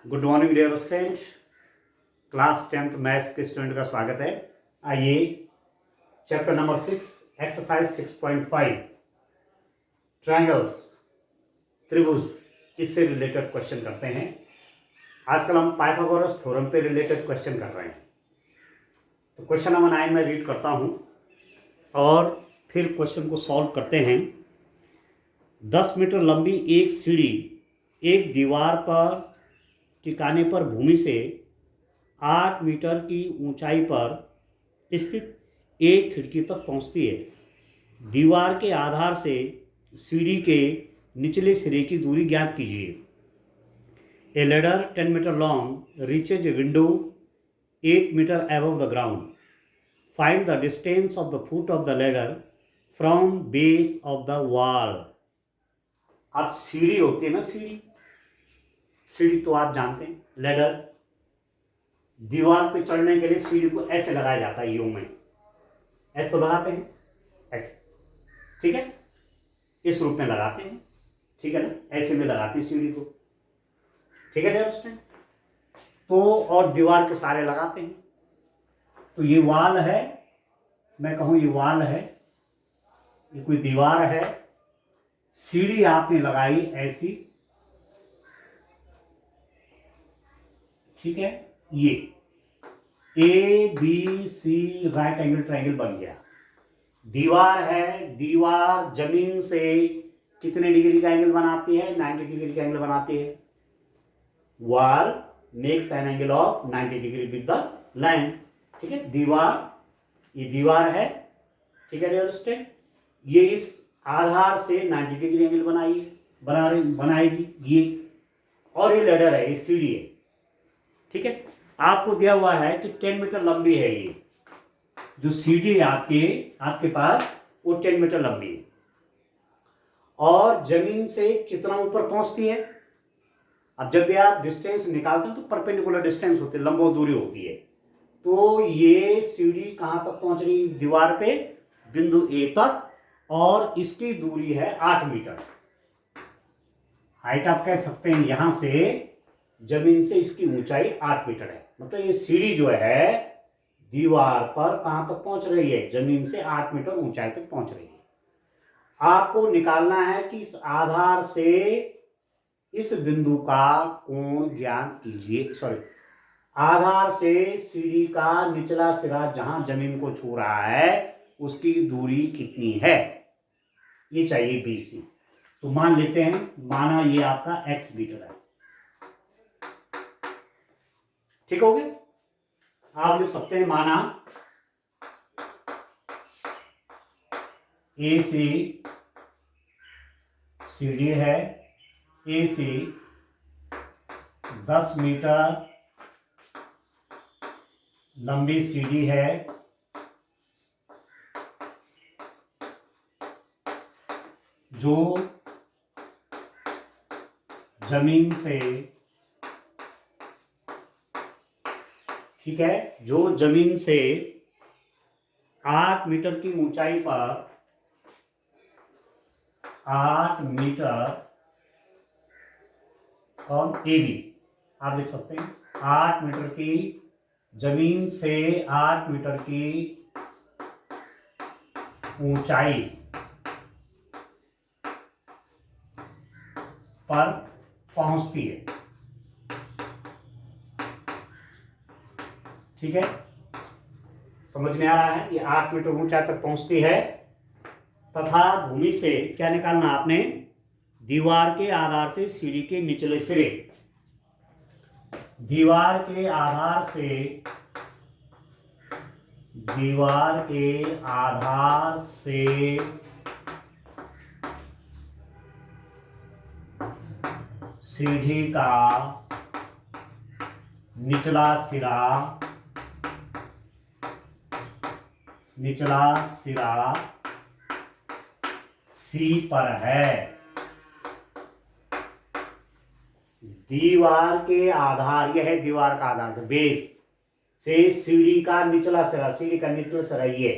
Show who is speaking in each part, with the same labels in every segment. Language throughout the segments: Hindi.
Speaker 1: Good morning dear student. Class 10th maths के स्टूडेंट का स्वागत है। आइए चैप्टर नंबर 6 एक्सरसाइज 6.5 ट्रायंगल्स त्रिभुज इससे रिलेटेड क्वेश्चन करते हैं। आजकल हम पाइथागोरस थ्योरम पे रिलेटेड क्वेश्चन कर रहे हैं। तो क्वेश्चन नंबर 9 में रीड करता हूँ और फिर क्वेश्चन को सॉल्व करते हैं। 10 मीटर लंबी एक सीढ़ी एक दीवार पर टिकाने पर भूमि से 8 मीटर की ऊंचाई पर स्थित एक खिड़की तक पहुंचती है। दीवार के आधार से सीढ़ी के निचले सिरे की दूरी ज्ञात कीजिए। A ladder 10 metre long reaches a window 8 metre above the ground. Find the distance of the foot of the ladder from base of the wall. अब सीढ़ी होती है ना, सीढ़ी तो आप जानते हैं। लेडर दीवार पे चढ़ने के लिए सीढ़ी को ऐसे लगाया जाता है, यूं में ऐसे तो लगाते हैं, ऐसे, ठीक है, इस रूप में लगाते हैं, ठीक है ना, ऐसे में लगाते हैं सीढ़ी को, ठीक है उसमें तो, और दीवार के सारे लगाते हैं। तो ये वाल है, मैं कहूं ये वाल है, ये कोई दीवार है, सीढ़ी आपने लगाई ऐसी, ठीक है, ये ABC राइट एंगल ट्रायंगल बन गया। दीवार है, दीवार जमीन से कितने डिग्री का एंगल बनाती है? 90 डिग्री का एंगल बनाती है। Wall makes an angle of 90 degree with the land, ठीक है। ये दीवार है, ठीक है डियर स्टूडेंट, ये इस आधार से 90 डिग्री एंगल बनाएगी ये, और ये लेडर है, ये सीढ़ी है, ठीक है। आपको दिया हुआ है कि 10 मीटर लंबी है, ये जो सीढ़ी आपके पास वो 10 मीटर लंबी है, और जमीन से कितना ऊपर पहुंचती है? अब जब भी आप डिस्टेंस निकालते हैं तो परपेंडिकुलर डिस्टेंस होती है, लंबवत दूरी होती है। तो ये सीढ़ी कहां तक पहुंच रही है? दीवार पे बिंदु ए तक, और इसकी दूरी है 8 मीटर। हाइट आप कह सकते हैं, यहां से जमीन से इसकी ऊंचाई 8 मीटर है। मतलब ये सीढ़ी जो है दीवार पर कहां तक पहुंच रही है? जमीन से 8 मीटर ऊंचाई तक पहुंच रही है। आपको निकालना है कि इस आधार से इस बिंदु का कोण ज्ञात कीजिए। सॉरी, आधार से सीढ़ी का निचला सिरा जहां जमीन को छू रहा है उसकी दूरी कितनी है, ये चाहिए BC। तो मान लेते हैं, माना ये आपका X मीटर है, ठीक हो गया। आप लिख सकते हैं माना AC सीढ़ी है, AC 10 मीटर लंबी सीढ़ी है, जो जमीन से, ठीक है, जो जमीन से 8 मीटर की ऊंचाई पर 8 मीटर, और AB आप लिख सकते हैं 8 मीटर की, जमीन से 8 मीटर की ऊंचाई पर पहुंचती है, ठीक है। समझ में आ रहा है? ये 8 मीटर ऊंचाई तक पहुंचती है, तथा भूमि से क्या निकालना आपने? दीवार के आधार से सीढ़ी के निचले सिरे, दीवार के आधार से सीढ़ी का निचला सिरा C पर है। दीवार के आधार, यह है दीवार का आधार, बेस से सीढ़ी का निचला सिरा ये,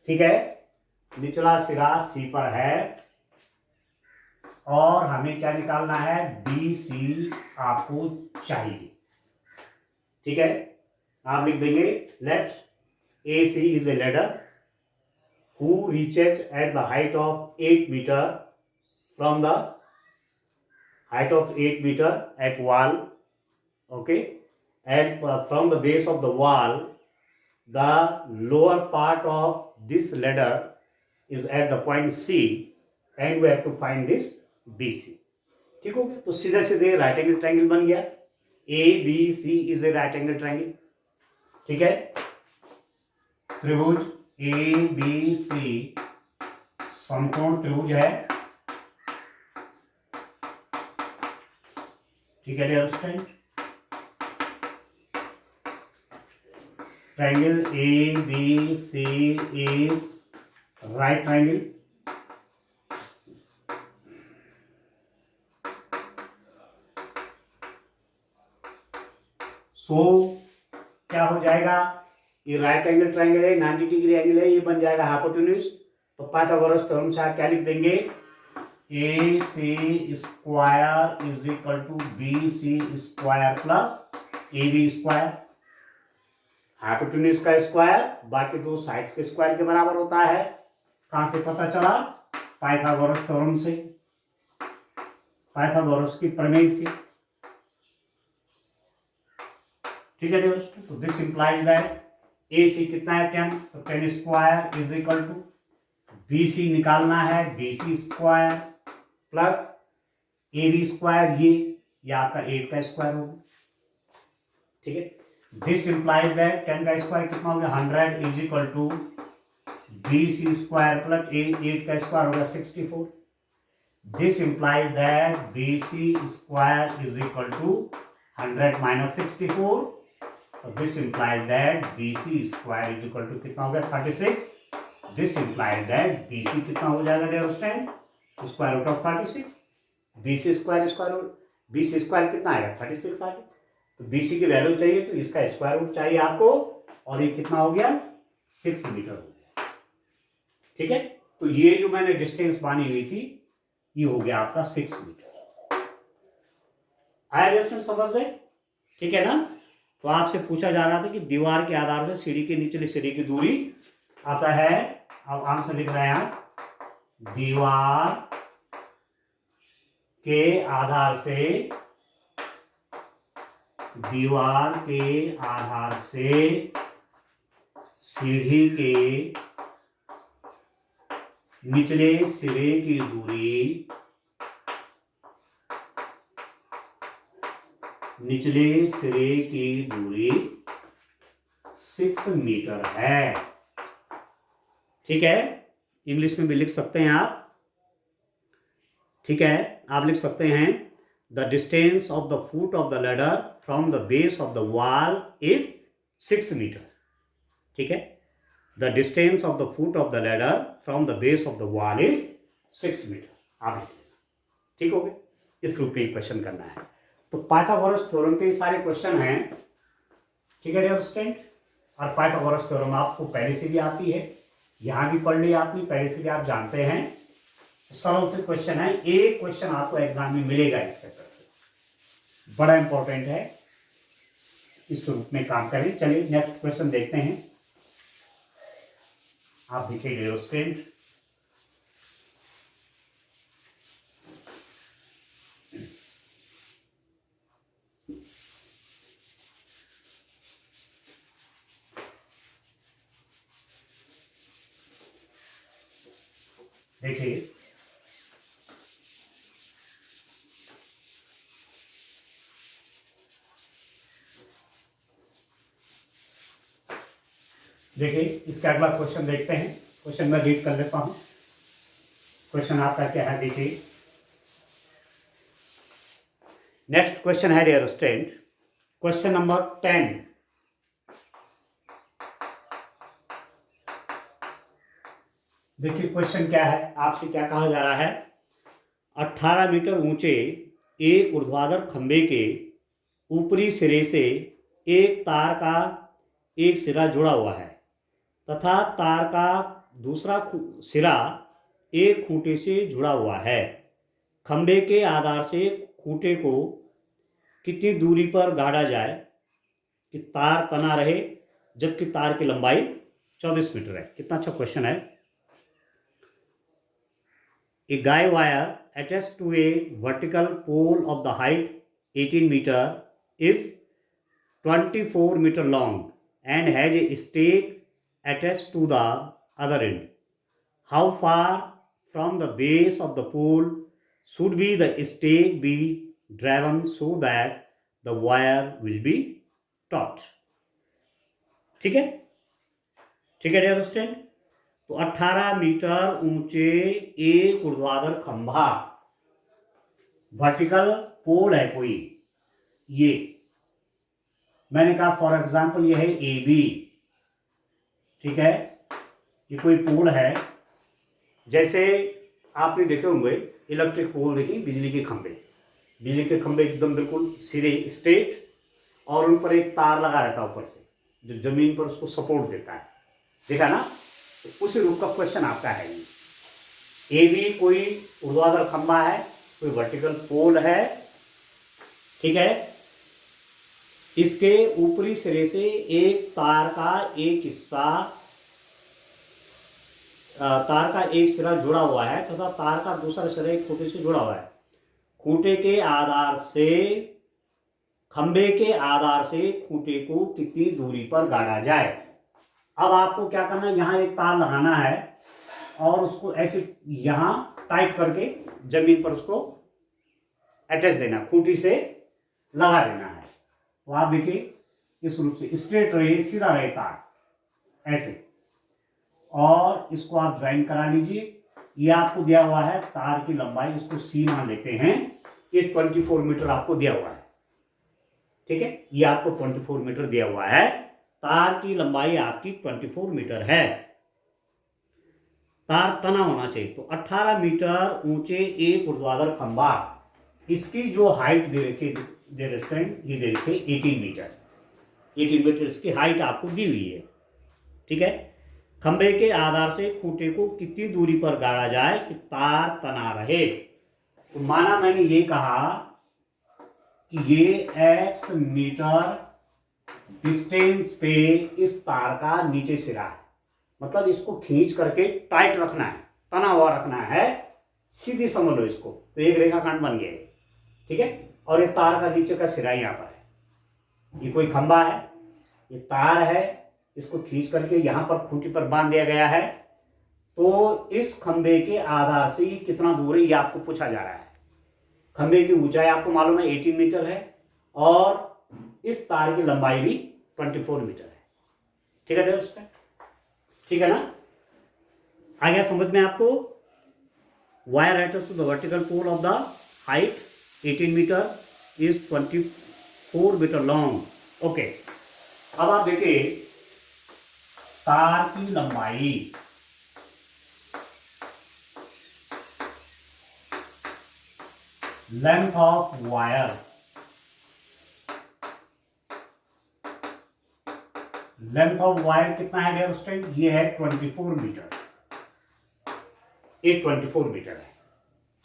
Speaker 1: ठीक है, निचला सिरा C पर है, और हमें क्या निकालना है, बी सी आपको चाहिए। ठीक है, आप लिख देंगे let A C is a ladder who reaches at the height of 8 meter from the height of 8 meter at wall, okay, and from the base of the wall the lower part of this ladder is at the point C and we have to find this BC। ठीक हो गया, तो सीधे सीधे राइट एंगल ट्राइंगल बन गया, A B C is a right angle triangle. ठीक है, त्रिभुज ए बी सी समकोण त्रिभुज है। ठीक है dear student, triangle A B C is right triangle. So क्या हो जाएगा, ये राइट एंगल ट्राइंगल है, 90 डिग्री एंगल है, ये बन जाएगा हाइपोटेन्यूज। तो पाइथागोरस थ्योरम से आप क्या लिख देंगे, A C square is equal to B C square plus A B square. Hypotenuse का स्क्वायर बाकी दो साइड्स के स्क्वायर के बराबर होता है। कहां से पता चला, पाइथागोरस थ्योरम से, पाइथागोरस की प्रमेय से। ठीक है दोस्तों, तो this implies that A C कितना है 10, तो 10 square is equal to B C निकालना है, B C square plus A B square, ये आपका 8 का स्क्वायर होगा। ठीक है, दिस इंप्लाइज दैट 10 का स्क्वायर कितना हो गया 100 is equal to B C square plus 8 का स्क्वायर होगा 64। This implies that B C square is equal to 100 minus 64। So this implies that BC square is equal to कितना हो गया 36। This implies that BC कितना हो जाएगा dear student, square root of 36। BC square कितना आएगा 36 आ गया। तो BC की वैल्यू चाहिए तो इसका स्क्वायर रूट चाहिए आपको, और ये कितना हो गया 6 मीटर हो गया। ठीक है, तो ये जो मैंने डिस्टेंस मानी हुई थी ये हो गया आपका 6 मीटर। आया डियर स्टूडेंट समझ में? ठीक है ना। तो आपसे पूछा जा रहा था कि दीवार के आधार से सीढ़ी के निचले सिरे की दूरी आता है, अब आंसर लिख रहे हैं आप, दीवार के आधार से, दीवार के आधार से सीढ़ी के निचले सिरे की दूरी, निचले सिरे की दूरी 6 मीटर है। ठीक है, इंग्लिश में भी लिख सकते हैं आप। ठीक है, आप लिख सकते हैं the distance of the foot of the ladder from the base of the wall is 6 metre. ठीक है, the distance of the foot of the ladder from the base of the wall is 6 metre. आप लिख लेना। ठीक हो गया, इस रूप में क्वेश्चन करना है। तो पाइथागोरस थ्योरम के सारे क्वेश्चन हैं। ठीक है डियर स्टूडेंट, और पाइथागोरस थ्योरम आपको पहले से भी आती है, यहां भी पढ़ ली आपने, पहले से भी आप जानते हैं। सरल से क्वेश्चन है, एक क्वेश्चन आपको एग्जाम में मिलेगा इस चैप्टर से, बड़ा इंपॉर्टेंट है, इस रूप में काम करें। चलिए नेक्स्ट क्वेश्चन देखते हैं। आप देखिए डियर स्टूडेंट, देखिए देखिए इसका अगला क्वेश्चन देखते हैं। क्वेश्चन मैं रीड कर लेता हूं। क्वेश्चन आपका क्या है, देखिए नेक्स्ट क्वेश्चन है डियर स्टूडेंट, क्वेश्चन नंबर 10। देखिए क्वेश्चन क्या है, आपसे क्या कहा जा रहा है, 18 मीटर ऊंचे एक ऊर्ध्वाधर खंभे के ऊपरी सिरे से एक तार का एक सिरा जुड़ा हुआ है तथा तार का दूसरा सिरा एक खूंटे से जुड़ा हुआ है। खंबे के आधार से खूंटे को कितनी दूरी पर गाड़ा जाए कि तार तना रहे जबकि तार की लंबाई 24 मीटर है। कितना अच्छा क्वेश्चन है। A guy wire attached to a vertical pole of the height 18 meter is 24 meter long and has a stake attached to the other end. How far from the base of the pole should be the stake be driven so that the wire will be taut? ठीक है, ठीक है डियर स्टूडेंट। तो 18 मीटर ऊंचे एक ऊर्ध्वाधर खंभा, वर्टिकल पोल है कोई, ये मैंने कहा फॉर एग्जांपल ये है ए बी, ठीक है, ये कोई पोल है। जैसे आपने देखे होंगे इलेक्ट्रिक पोल, देखिए बिजली के खंभे, बिजली के खंभे एकदम बिल्कुल सीधे स्ट्रेट और उन पर एक तार लगा रहता है ऊपर से जो जमीन पर उसको सपोर्ट देता है, देखा ना। तो उसी रूप का क्वेश्चन आपका है ये। ए बी कोई ऊर्ध्वाधर खंभा है, कोई वर्टिकल पोल है, ठीक है। इसके ऊपरी सिरे से एक तार का एक हिस्सा, तार का एक सिरा जुड़ा हुआ है तथा तार का दूसरा सिरा एक खूंटे से जुड़ा हुआ है। खूंटे के आधार से, खंबे के आधार से खूंटे को कितनी दूरी पर गाड़ा जाए। अब आपको क्या करना है, यहाँ एक तार लगाना है और उसको ऐसे यहाँ टाइट करके जमीन पर उसको अटैच देना, खूंटी से लगा देना है। तो आप देखिए इस रूप से स्ट्रेट रहे, सीधा रहे तार ऐसे, और इसको आप ज्वाइन करा लीजिए। ये आपको दिया हुआ है तार की लंबाई, इसको सी मान लेते हैं, ये 24 मीटर आपको दिया हुआ है, ठीक है। ये आपको 24 मीटर दिया हुआ है, तार की लंबाई आपकी 24 मीटर है। तार तना होना चाहिए, तो 18 मीटर ऊंचे एक ऊर्ध्वाधर खंभा, इसकी जो हाइट दे रखी ये दे रखे 18 मीटर, 18 मीटर इसकी हाइट आपको दी हुई है, ठीक है। खंभे के आधार से खूंटे को कितनी दूरी पर गाड़ा जाए कि तार तना रहे। तो माना मैंने ये कहा कि ये x मीटर डिस्टेंस पे इस तार का नीचे सिरा है, मतलब इसको खींच करके टाइट रखना है, तना हुआ रखना है, सीधी समझ लो इसको। तो एक रेखाखंड बन गया, ठीक है। और ये तार का नीचे का सिरा यहाँ पर है, ये कोई खंभा है, ये तार है, इसको खींच करके यहाँ पर खूंटी पर बांध दिया गया है। तो इस खंभे के आधार से ये कितना दूर है ये आपको पूछा जा रहा है। खंभे की ऊंचाई आपको मालूम है 18 मीटर है और इस तार की लंबाई भी 24 मीटर है, ठीक है दोस्तों, ठीक है ना। आ गया समझ में आपको। Wire attached to the vertical pole of the height 18 metre is 24 metre long. Okay, अब आप देखिए तार की लंबाई, length of wire, length of wire कितना है डियर स्टूडेंट, ये है 24 मीटर, ये 24 मीटर है।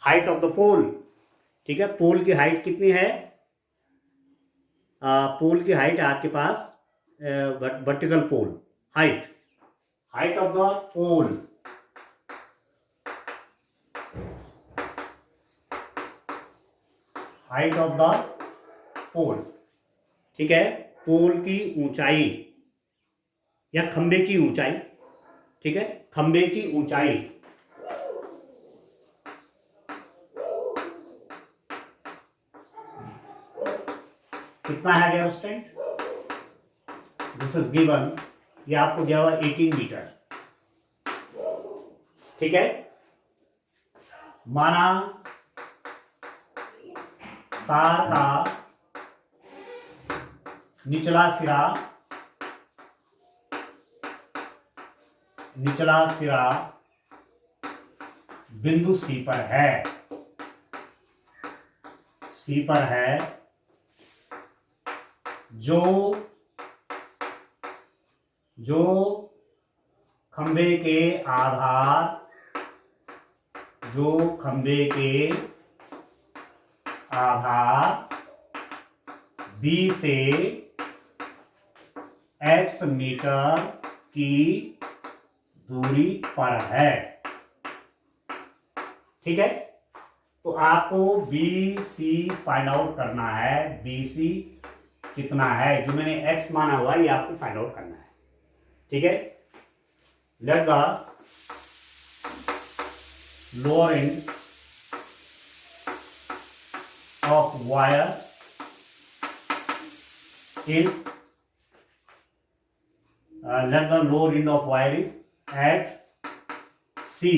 Speaker 1: हाइट ऑफ द पोल, ठीक है, पोल की हाइट कितनी है, पोल की हाइट आपके पास vertical pole height, height of the pole, height of the pole, ठीक है। पोल की ऊंचाई या खंबे की ऊंचाई, ठीक है, खंबे की ऊंचाई कितना है dear student, this is given, ये आपको दिया हुआ 18 मीटर, ठीक है। माना तार का निचला सिरा, निचला सिरा बिंदु सी पर है, सी पर है, जो खंबे के आधार, जो खंबे के आधार बी से x मीटर की दूरी पर है। ठीक है, तो आपको BC फाइंड आउट करना है। BC कितना है, जो मैंने x माना हुआ ये आपको फाइंड आउट करना है। ठीक है, let the lower end of wire is let the lower end of wire is at C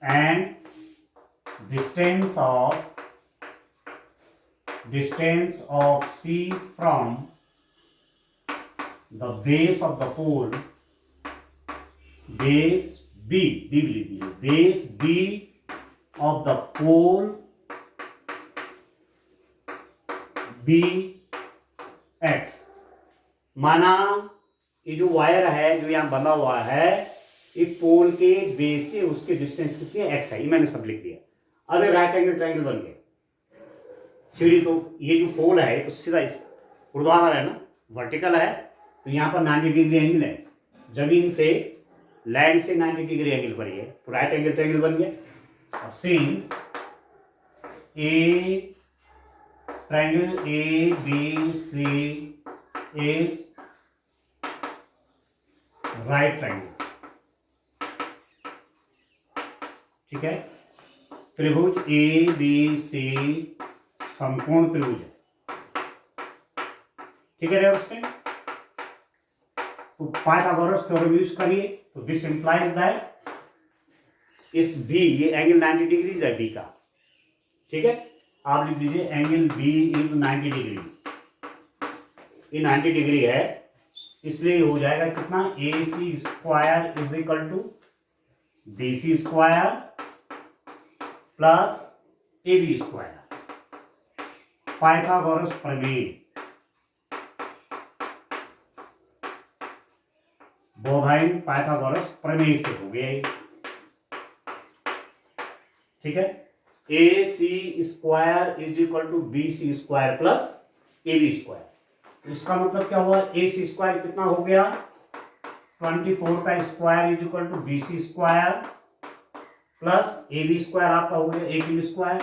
Speaker 1: and distance of C from the base of the pole, base B लिख दीजिए, base B of the pole BX। माना ये जो वायर है जो यहाँ बना हुआ है, इस पोल के बेस से उसकी डिस्टेंस कितनी है, x है। ये मैंने सब लिख दिया। अब राइट एंगल ट्रायंगल बन गया। सीढ़ी तो ये जो पोल है तो सीधा इस ऊर्ध्वाधर है ना, वर्टिकल है, तो यहाँ पर 90 डिग्री एंगल है। जमीन से लैंड से 90 डिग्री एंगल पर है, तो राइट एंगल ट्रायंगल बन गया। और since A triangle ABC is right triangle. ठीक है, त्रिभुज ABC समकोण त्रिभुज है। ठीक है दोस्तों, तो पाइथागोरस थ्योरम यूज करिए। तो दिस इंप्लाइज दैट इस B, ये एंगल 90 डिग्री है B का। ठीक है, आप लिख दीजिए एंगल B इज 90 डिग्रीज। ये 90 डिग्री है, इसलिए हो जाएगा कितना, AC square is equal to BC square plus AB square. Pythagoras प्रमेय, बोधाइन पाइथागोरस प्रमेय से हो गया। ठीक है, AC square is equal to BC square plus AB square. इसका मतलब क्या हुआ, AC स्क्वायर कितना हो गया, 24 का square is equal to BC square plus AB square आपका हो गया 18 स्क्वायर।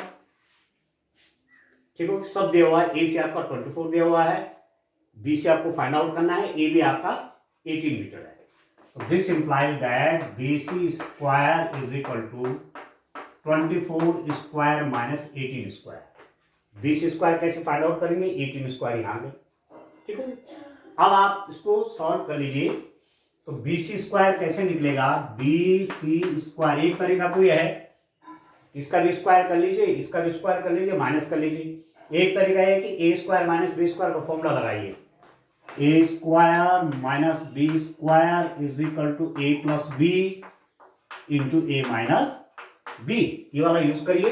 Speaker 1: ठीक है, सब दिया हुआ है। AC आपका 24 दिया हुआ है, BC आपको फाइंड आउट करना है, AB आपका 18 मीटर है। तो this implies that BC square is equal to 24 square minus 18 square. BC square कैसे फाइंड आउट करेंगे, 18 स्क्वायर यहाँ पे। ठीक है, अब आप इसको सॉल्व कर लीजिए। तो BC स्क्वायर कैसे निकलेगा, BC स्क्वायर, एक तरीका तो यह है, इसका भी स्क्वायर कर लीजिए, इसका भी स्क्वायर कर लीजिए, माइनस कर लीजिए। एक तरीका है कि A square minus B square का फॉर्मूला लगाइए। A square minus B square is equal to A plus B into A minus B, ये वाला यूज करिए।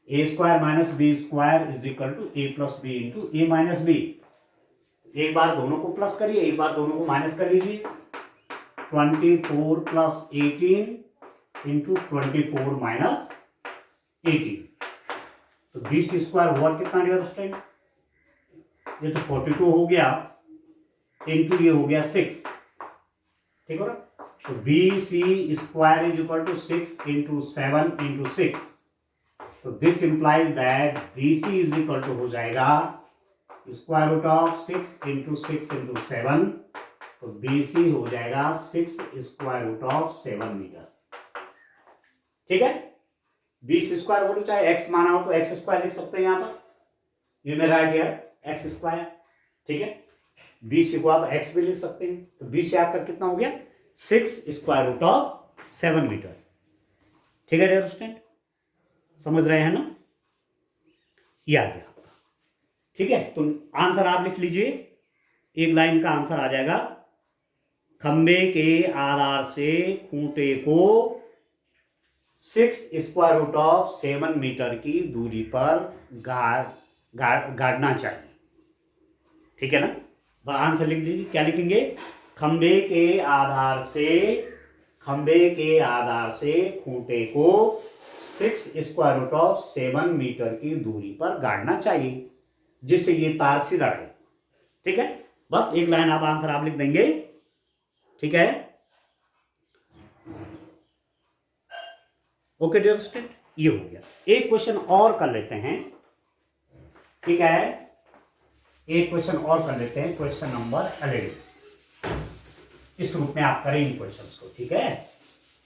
Speaker 1: A square minus B square is equal to A plus B into A minus B। एक बार दोनों को प्लस करिए, एक बार दोनों को माइनस कर लीजिए। 24 प्लस 18 इंटू 24 माइनस 18, तो BC स्क्वायर हुआ कितना डियर स्टूडेंट, ये तो 42 हो गया इंटू ये हो गया 6। ठीक है ना, तो BC square is equal to 6 into 7 into 6। तो this implies that BC is equal to हो जाएगा square root of 6 into 6 into 7। तो BC हो जाएगा 6 स्क्वायर रूट ऑफ 7 मीटर। ठीक है, BC स्क्वायर बोलो, चाहे x माना हो तो x स्क्वायर लिख सकते हैं यहाँ पर, you may right here x square. ठीक है, BC को आप x भी लिख सकते हैं। तो BC आपका कितना हो गया, 6 स्क्वायर रूट ऑफ 7 मीटर। ठीक है डियर स्टूडेंट, समझ रहे हैं ना, ये आ गया आपका। ठीक है, तो आंसर आप लिख लीजिए, एक लाइन का आंसर आ जाएगा, खंबे के आधार से खूंटे को 6 स्क्वायर रूट ऑफ 7 मीटर की दूरी पर गाड़ना चाहिए। ठीक है ना, वह आंसर लिख दीजिए। क्या लिखेंगे, खंबे के आधार से खूंटे को 6√7 मीटर की दूरी पर गाड़ना चाहिए, जिससे ये तार सीधा रहे। ठीक है, बस एक लाइन आप आंसर आप लिख देंगे। ठीक है, ओके डियर स्टूडेंट, ये हो गया। एक क्वेश्चन और कर लेते हैं। ठीक है, एक क्वेश्चन और कर लेते हैं, क्वेश्चन नंबर 11। इस रूप में आप करेंगे क्वेश्चंस को। ठीक है,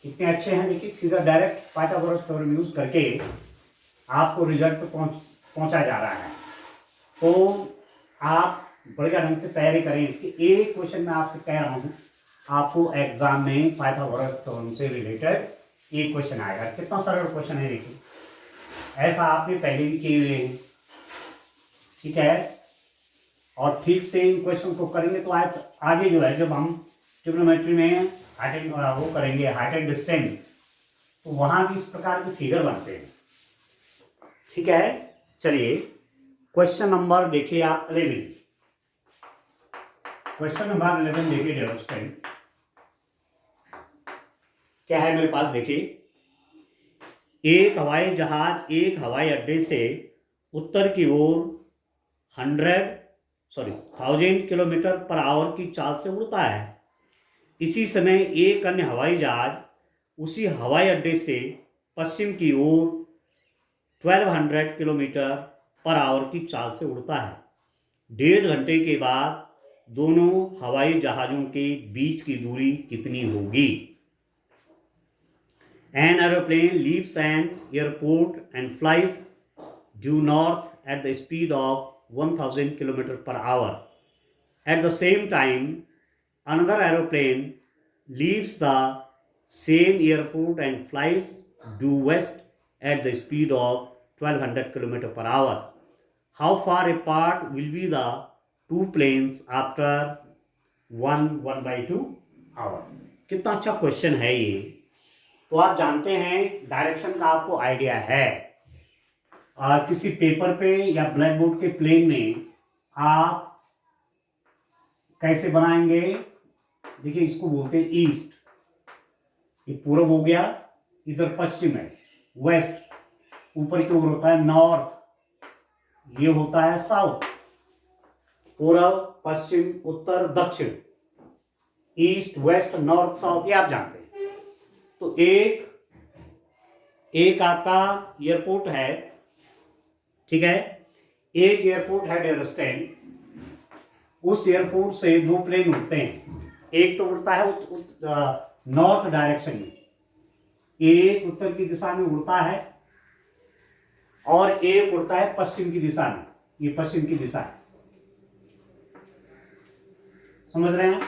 Speaker 1: कितने अच्छे हैं, देखिए सीधा डायरेक्ट पाइथागोरस थ्योरम यूज करके आपको रिजल्ट पे पहुंचा जा रहा है। तो आप बढ़िया ढंग से तैयारी करें इसकी। एक क्वेश्चन मैं आपसे कह रहा हूं, आपको एग्जाम में पाइथागोरस थ्योरम से रिलेटेड एक क्वेश्चन आएगा। कितना सरल क्वेश्चन है, देखिए ऐसा आपने पहले भी किए हुए हैं। ठीक है, और ठीक से इन क्वेश्चन को करेंगे तो आप आगे जो है, जब हम ट्रिग्नोमेट्री में हाइट एंड वो करेंगे हाइट एंड डिस्टेंस, तो वहां भी इस प्रकार के फिगर बनते हैं। ठीक है, चलिए क्वेश्चन नंबर देखिए आप 11। क्वेश्चन नंबर 11 देखिए डियर स्टूडेंट, क्या है मेरे पास। देखिए, एक हवाई जहाज एक हवाई अड्डे से उत्तर की ओर 1000 किलोमीटर पर आवर की चाल से उड़ता है। इसी समय एक अन्य हवाई जहाज उसी हवाई अड्डे से पश्चिम की ओर 1200 किलोमीटर पर आवर की चाल से उड़ता है। 1.5 घंटे के बाद दोनों हवाई जहाज़ों के बीच की दूरी कितनी होगी। An aeroplane leaves an airport and flies due north at the speed of 1000 km per hour. At the same time, another aeroplane leaves the same airport and flies due west at the speed of 1200 km per hour. How far apart will be the two planes after 1/2 hour? कितना अच्छा क्वेश्चन है ये। तो आप जानते हैं डायरेक्शन का आपको आइडिया है। किसी पेपर पे या ब्लैक बोर्ड के प्लेन में आप कैसे बनाएंगे, देखिए इसको बोलते हैं ईस्ट, ये पूर्व हो गया, इधर पश्चिम है, वेस्ट ऊपर की ओर होता है नॉर्थ, ये होता है साउथ, पूर्व पश्चिम उत्तर दक्षिण, ईस्ट वेस्ट नॉर्थ साउथ, ये आप जानते हैं। तो एक आपका एयरपोर्ट है। ठीक है, एक एयरपोर्ट है डियर स्टूडेंट, उस एयरपोर्ट से दो प्लेन उड़ते हैं। एक तो उड़ता है नॉर्थ डायरेक्शन में, एक उत्तर की दिशा में उड़ता है, और एक उड़ता है पश्चिम की दिशा में, ये पश्चिम की दिशा है। समझ रहे हैं,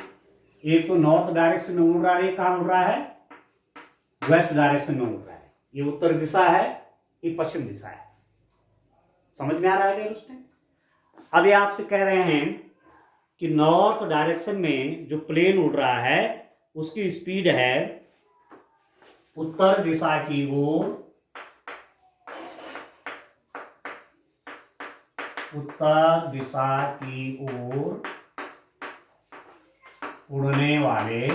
Speaker 1: एक तो नॉर्थ डायरेक्शन में उड़ रहा है, कहां उड़ रहा है, वेस्ट डायरेक्शन में उड़ रहा है, ये उत्तर दिशा है, ये पश्चिम दिशा है। समझ में आ रहा है दोस्तों। अब ये आपसे कह रहे हैं कि नॉर्थ डायरेक्शन में जो प्लेन उड़ रहा है उसकी स्पीड है उत्तर दिशा की ओर, उत्तर दिशा की ओर उड़ने वाले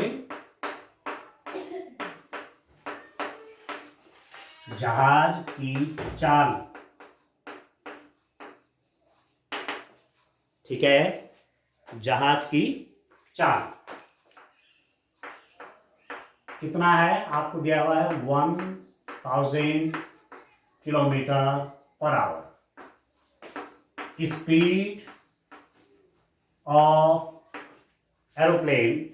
Speaker 1: जहाज की चाल। ठीक है, जहाज की चाल कितना है आपको दिया हुआ है, 1000 kilometre per our. Speed of aeroplane,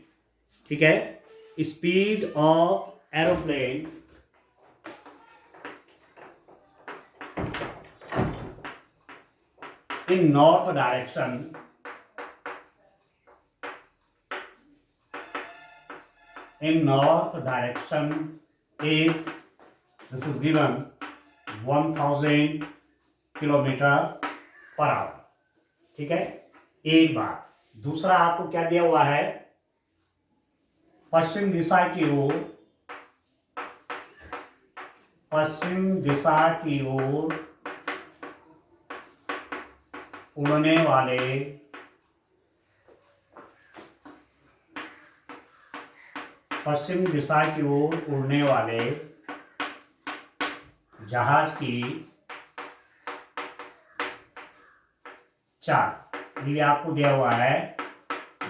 Speaker 1: ठीक है, speed of aeroplane in north direction is, this is given 1000 kilometre per hour. ठीक है, एक बात। दूसरा आपको क्या दिया हुआ है, पश्चिम दिशा की ओर, पश्चिम दिशा की ओर उड़ने वाले पश्चिम दिशा की ओर उड़ने वाले जहाज की चाल, ये आपको दिया हुआ है,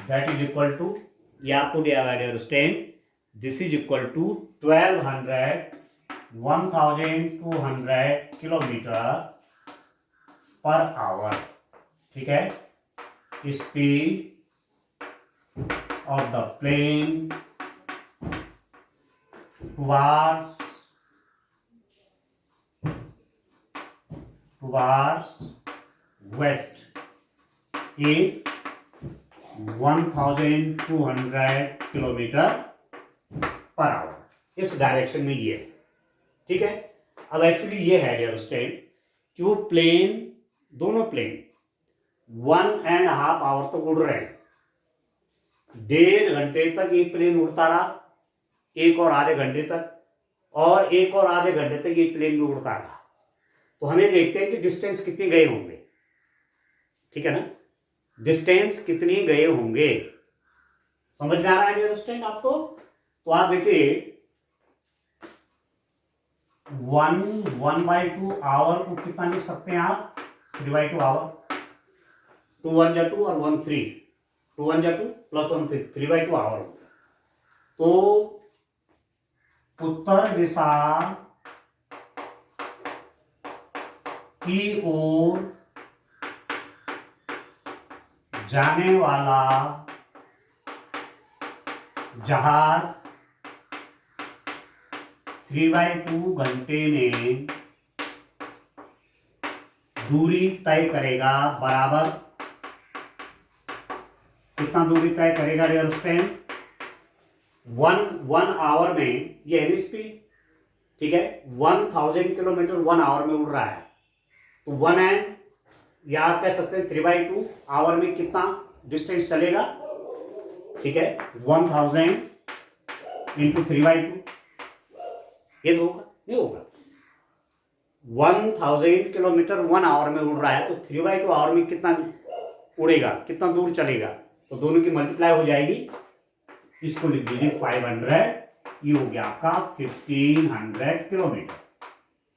Speaker 1: दैट इज इक्वल टू, ये आपको दिया हुआ है dear student, this is equal to 1200 kilometre per hour. ठीक है, speed of the plane towards west is 1200 kilometre per hour. इस डायरेक्शन में ये है। ठीक है, अब एक्चुअली ये है डियर स्टूडेंट कि वो प्लेन, दोनों प्लेन 1.5 आवर तक उड़ रहे हैं। 1.5 घंटे तक ये प्लेन उड़ता रहा, 1 और आधे घंटे तक, और 1 और आधे घंटे तक ये प्लेन भी उड़ता रहा। तो हमें देखते हैं कि डिस्टेंस कितने गए होंगे। ठीक है ना, डिस्टेंस कितनी गए होंगे, समझ में आ रहा है डियर स्टूडेंट आपको? तो आप देखिए 1/2 आवर को कितना लिख सकते हैं आप? 3/2 आवर। 2 1 जा 2 और 1 3, 2 1 जा 2 प्लस 1 3, 3/2 आवर। तो उत्तर दिशा की ओर जाने वाला जहाज 3/2 घंटे में दूरी तय करेगा, बराबर कितना दूरी तय करेगा डियर स्टूडेंट? 1 आवर में ये है स्पीड। ठीक है, 1000 किलोमीटर 1 आवर में उड़ रहा है, तो 1 एंड, या आप कह सकते हैं 3/2 आवर में कितना डिस्टेंस चलेगा? ठीक है, 1000 इंटू 3/2, ये तो होगा, नहीं होगा? 1000 किलोमीटर 1 आवर में उड़ रहा है, तो 3/2 आवर में कितना उड़ेगा, कितना दूर चलेगा? तो दोनों की मल्टीप्लाई हो जाएगी, इसको लिख दीजिए 500, ये हो गया आपका 1500 किलोमीटर।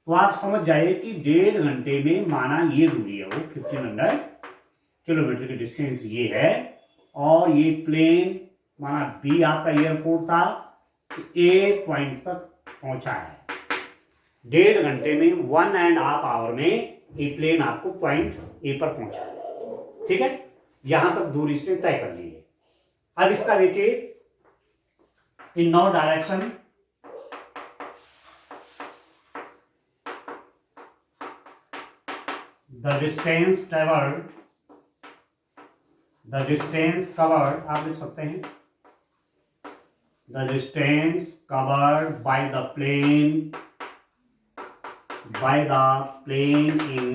Speaker 1: तो आप समझ जाइए कि 1.5 घंटे में माना ये दूरी है वो 1500 किलोमीटर की डिस्टेंस ये है, और ये प्लेन माना बी आपका एयरपोर्ट था, ए पॉइंट तक पहुंचा है 1.5 घंटे में, 1.5 आवर में ये प्लेन आपको पॉइंट ए पर पहुंचा है। ठीक है, यहां तक दूरी इसने तय कर ली है। अब इसका देखिए इन 9 डायरेक्शन, the distance covered आप लिख सकते हैं, the distance covered by the plane in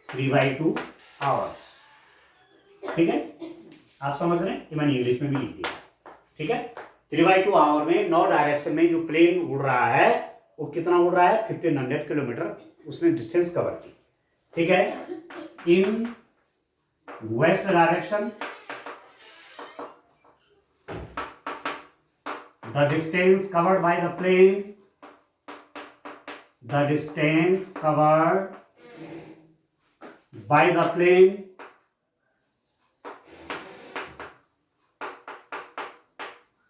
Speaker 1: 3/2 hours। ठीक है, आप समझ रहे हैं, ये मैंने इंग्लिश में भी लिख दिया। ठीक है, 3/2 आवर में 9 डायरेक्शन में जो प्लेन उड़ रहा है वो कितना उड़ रहा है? 1500 किलोमीटर उसने डिस्टेंस कवर की। ठीक है, in west direction the distance covered by the plane,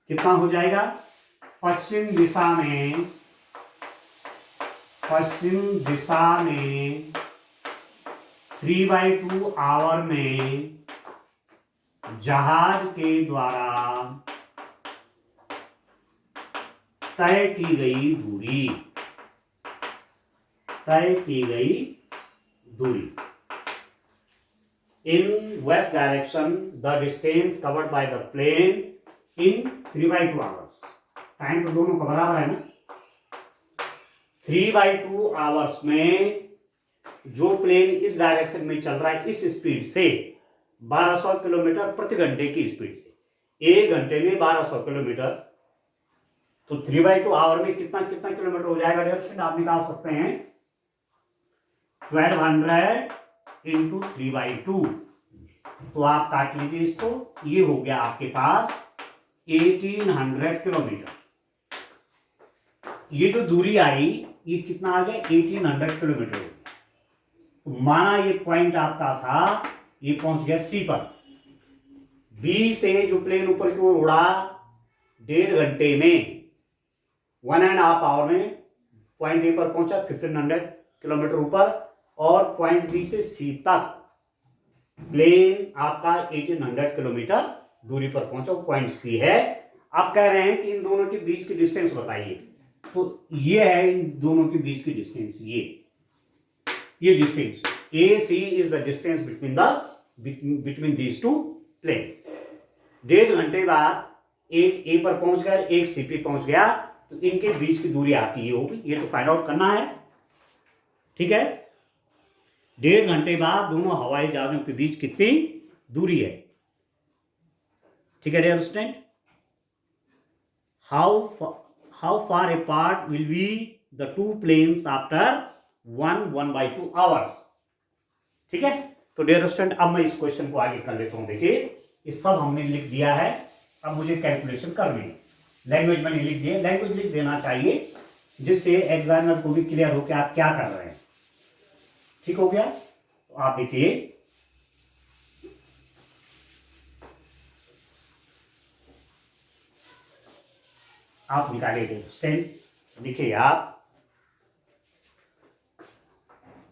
Speaker 1: कितना हो जाएगा? पश्चिम दिशा में 3/2 आवर में जहाज के द्वारा तय की गई दूरी। In west direction the distance covered by the plane in 3/2 hours. Time तो दोनों का बराबर है ना। 3/2 आवर्स में जो प्लेन इस डायरेक्शन में चल रहा है इस स्पीड से 1200 किलोमीटर प्रति घंटे की स्पीड से, 1 घंटे में 1200 किलोमीटर, तो 3/2 आवर में कितना किलोमीटर हो जाएगा डियर स्टूडेंट? आप निकाल सकते हैं 1200 इंटू 3/2। तो आप काट लीजिए इसको, ये हो गया आपके पास 1800 किलोमीटर। ये जो दूरी आई ये कितना आ गया 1800 किलोमीटर हो गया। तो माना ये पॉइंट आपका था, ये पहुंच गया सी पर। बी से जो प्लेन ऊपर की ओर उड़ा 1.5 घंटे में, 1.5 आवर में पॉइंट ए पर पहुंचा 1500 किलोमीटर ऊपर, और पॉइंट बी से सी तक प्लेन आपका 1800 किलोमीटर दूरी पर पहुंचा, वो पॉइंट सी है। आप कह रहे हैं कि इन दोनों के बीच की डिस्टेंस बताइए, तो ये है इन दोनों के बीच की डिस्टेंस, ये distance A C is the distance between these two planes. 1.5 घंटे बाद एक ए पर पहुंच गया, एक सी पे पहुंच गया, तो इनके बीच की दूरी आपकी ये होगी। ये तो फाइंड आउट करना है, ठीक है। 1.5 घंटे बाद दोनों हवाई जहाजों के बीच कितनी दूरी है, ठीक है dear student. How far apart will be the two planes after 1/2 hours, ठीक है। तो डियर स्टूडेंट अब मैं इस क्वेश्चन को आगे कर लेता हूं। देखिए ये सब हमने लिख दिया है, अब मुझे कैलकुलेशन करनी है। लैंग्वेज मैंने लिख दिया, लैंग्वेज लिख देना चाहिए जिससे एग्जामिनर को भी क्लियर हो कि आप क्या कर रहे हैं, ठीक हो गया। तो आप देखिए आप निकालिए स्टैंड, लिखिए आप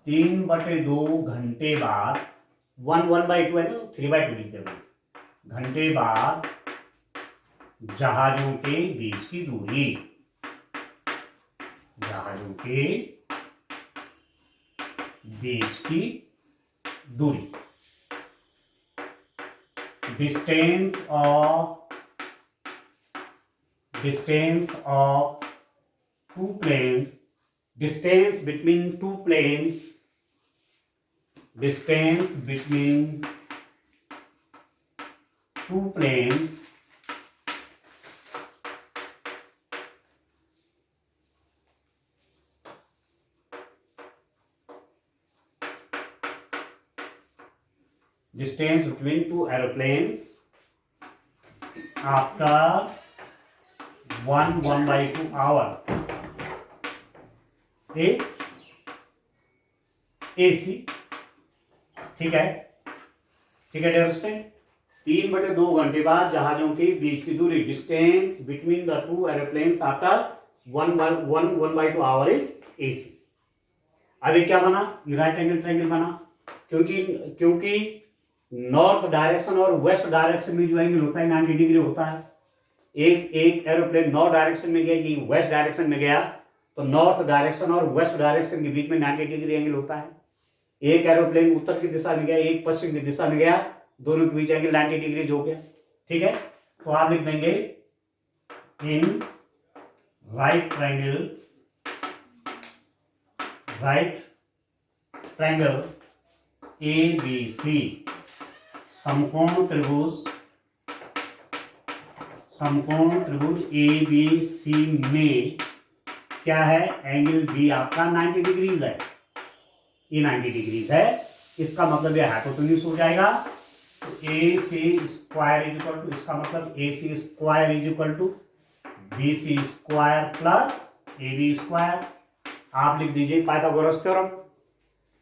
Speaker 1: 3/2 घंटे बाद 1/2 है ना, 3/2 लिख देंगे, घंटे बाद जहाजों के बीच की दूरी, जहाजों के बीच की दूरी, distance of two planes, distance between two planes, distance between two planes distance between two aeroplanes after 1/2 hour is AC, ठीक है, ठीक है डियर स्टूडेंट। 3/2 घंटे बाद जहाजों के बीच की दूरी, distance between the two aeroplanes after 1/2 hour is AC। अभी क्या बना, राइट एंगल ट्रायंगल बना, क्योंकि नॉर्थ डायरेक्शन और वेस्ट डायरेक्शन में जो एंगल होता है 90 डिग्री होता है। एक एरोप्लेन नॉर्थ डायरेक्शन में गया, ये वेस्ट डायरेक्शन में गया, तो नॉर्थ डायरेक्शन और वेस्ट डायरेक्शन के बीच में 90 डिग्री एंगल होता है। एक एरोप्लेन उत्तर की दिशा में गया, एक पश्चिम की दिशा में गया, दोनों के बीच एंगल 90 डिग्री हो गया, ठीक है। तो आप लिख देंगे इन राइट ट्रायंगल ABC, समकोण त्रिभुज ABC में क्या है, एंगल बी आपका 90 डिग्रीज है, ये 90 डिग्रीज है, इसका मतलब ये हाइपोटेन्यूज हो जाएगा। तो AC square is equal to, इसका मतलब AC square is equal to BC square plus AB square. आप लिख दीजिए पाइथागोरस थ्योरम।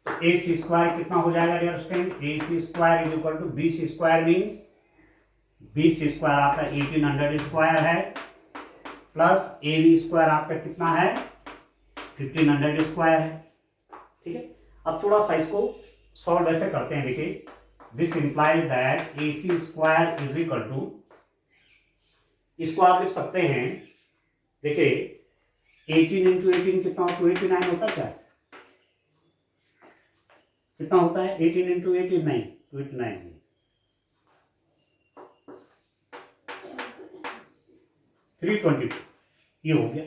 Speaker 1: तो AC स्क्वायर कितना हो जाएगा dear student, AC square is equal to BC square means BC square आपका 1800 स्क्वायर है, प्लस AB स्क्वायर आपका कितना है 1500 स्क्वायर है, ठीक है। अब थोड़ा सा इसको सॉल्व ऐसे करते हैं, देखिए this implies that AC square is equal to, इसको आप लिख सकते हैं, देखिए 18 × 18 कितना होता है, 289 होता है क्या, कितना होता है 18 × 18 नहीं 289, 324 ये हो गया।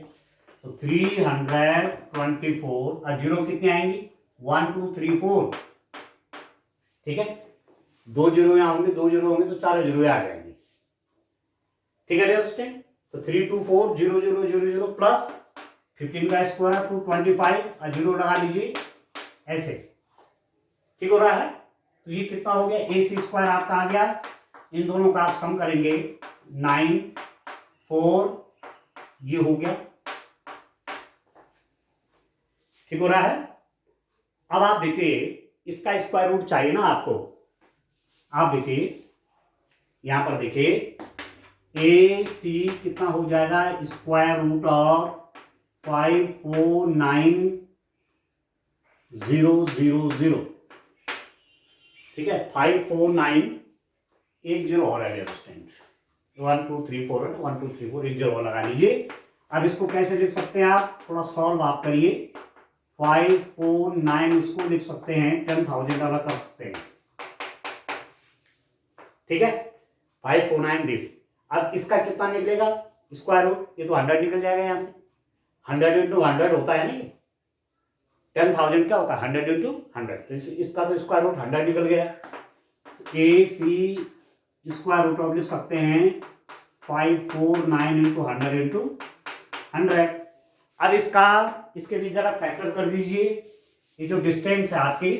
Speaker 1: तो 324 और जीरो कितने आएंगी 1 2 3 4, ठीक है, 2 जीरो यहां होंगे, 2 जीरो होंगे तो 4 जीरो आ जाएंगे, ठीक है डियर स्टूडेंट। तो 324 0 0 0 0 प्लस 15 का स्क्वायर 225 और जीरो लगा लीजिए ऐसे, ठीक हो रहा है। तो ये कितना हो गया, AC स्क्वायर आपका आ गया, इन दोनों का आप सम करेंगे 9 4 ये हो गया, ठीक हो रहा है। अब आप देखिए इसका स्क्वायर रूट चाहिए ना आपको। आप देखिए यहां पर देखिए ए सी कितना हो जाएगा, स्क्वायर रूट ऑफ 549,000। ठीक है, 54910 हो रहा है स्टैंड, 1 2 3 4 1 2 3 4 1 0 लगा लीजिए। अब इसको कैसे लिख सकते हैं आप, थोड़ा सॉल्व आप करिए। 549 इसको लिख सकते हैं 10,000 अलग कर सकते हैं। ठीक है, 549 दिस। अब इसका कितना निकलेगा स्क्वायर रूट, ये तो 100 निकल जाएगा यहां से। 100 इंटू 100 होता है नहीं, 10,000 क्या होता है 100 इंटू 100, तो इसका तो स्क्वायर रूट 100 निकल गया। A C square root of लिख सकते हैं 549 इंटू 100 इंटू 100। अब इसके लिए जरा फैक्टर कर दीजिए। ये जो डिस्टेंस है आपकी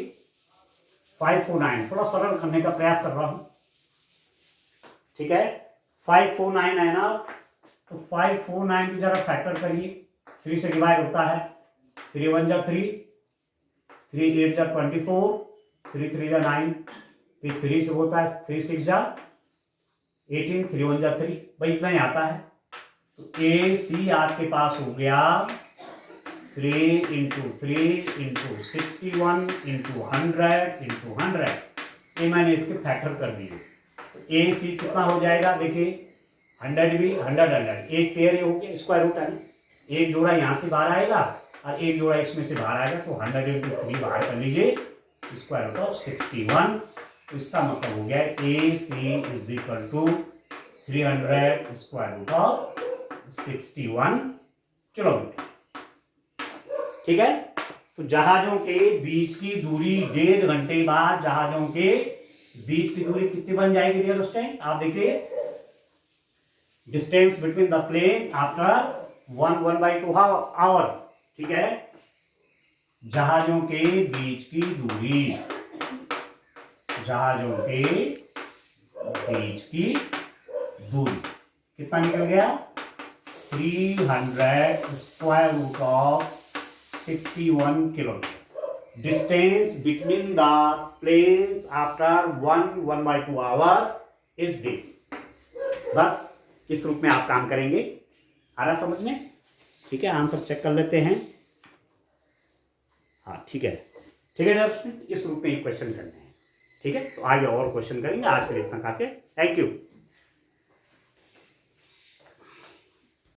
Speaker 1: 549, थोड़ा सरल करने का प्रयास कर रहा हूं। ठीक है, 549 है ना, तो 549 की जरा फैक्टर करिए। 3 से डिवाइड होता है, 3 1 जा 3, 3 8 जा 24, 3 3 जा 9, फिर 3 से होता है 3 6 जा 18, 3 1 जा 3, भाई इतना ही आता है। तो ए सी आपके पास हो गया 3 इंटू 3 इंटू 61 इंटू 100 इंटू 100। ये मैंने इसके फैक्टर कर दिए। तो ए सी कितना हो जाएगा देखिए, 100 भी 100 एक पेयर हो गया, स्क्वायर रूट है ना, एक जोड़ा यहाँ से बाहर आएगा और एक जोड़ा इसमें से बाहर आएगा, तो 100 इंटू 3 बाहर कर लीजिए, स्क्वायर रूट ऑफ 61। तो इसका मतलब हो गया A C is equal to 300 square root of 61 kilometre. ठीक है, तो जहाजों के बीच की दूरी 1.5 घंटे बाद जहाजों के बीच की दूरी कितनी बन जाएगी डियर स्टूडेंट, आप देखिए distance between the plane after 1/2 hour. ठीक है, जहाजों के बीच की दूरी, जहाजों के बीच की दूरी कितना निकल गया, 300 square root of 61 kilometre. Distance between the planes after 1/2 hour is this. बस इस रूप में आप काम करेंगे, आ रहा समझ में। ठीक है, आंसर चेक कर लेते हैं। हाँ ठीक है, ठीक है दोस्तों, इस रूप में ही क्वेश्चन करने हैं। ठीक है, तो आगे और क्वेश्चन करेंगे। आज के लिए इतना काफी, थैंक यू।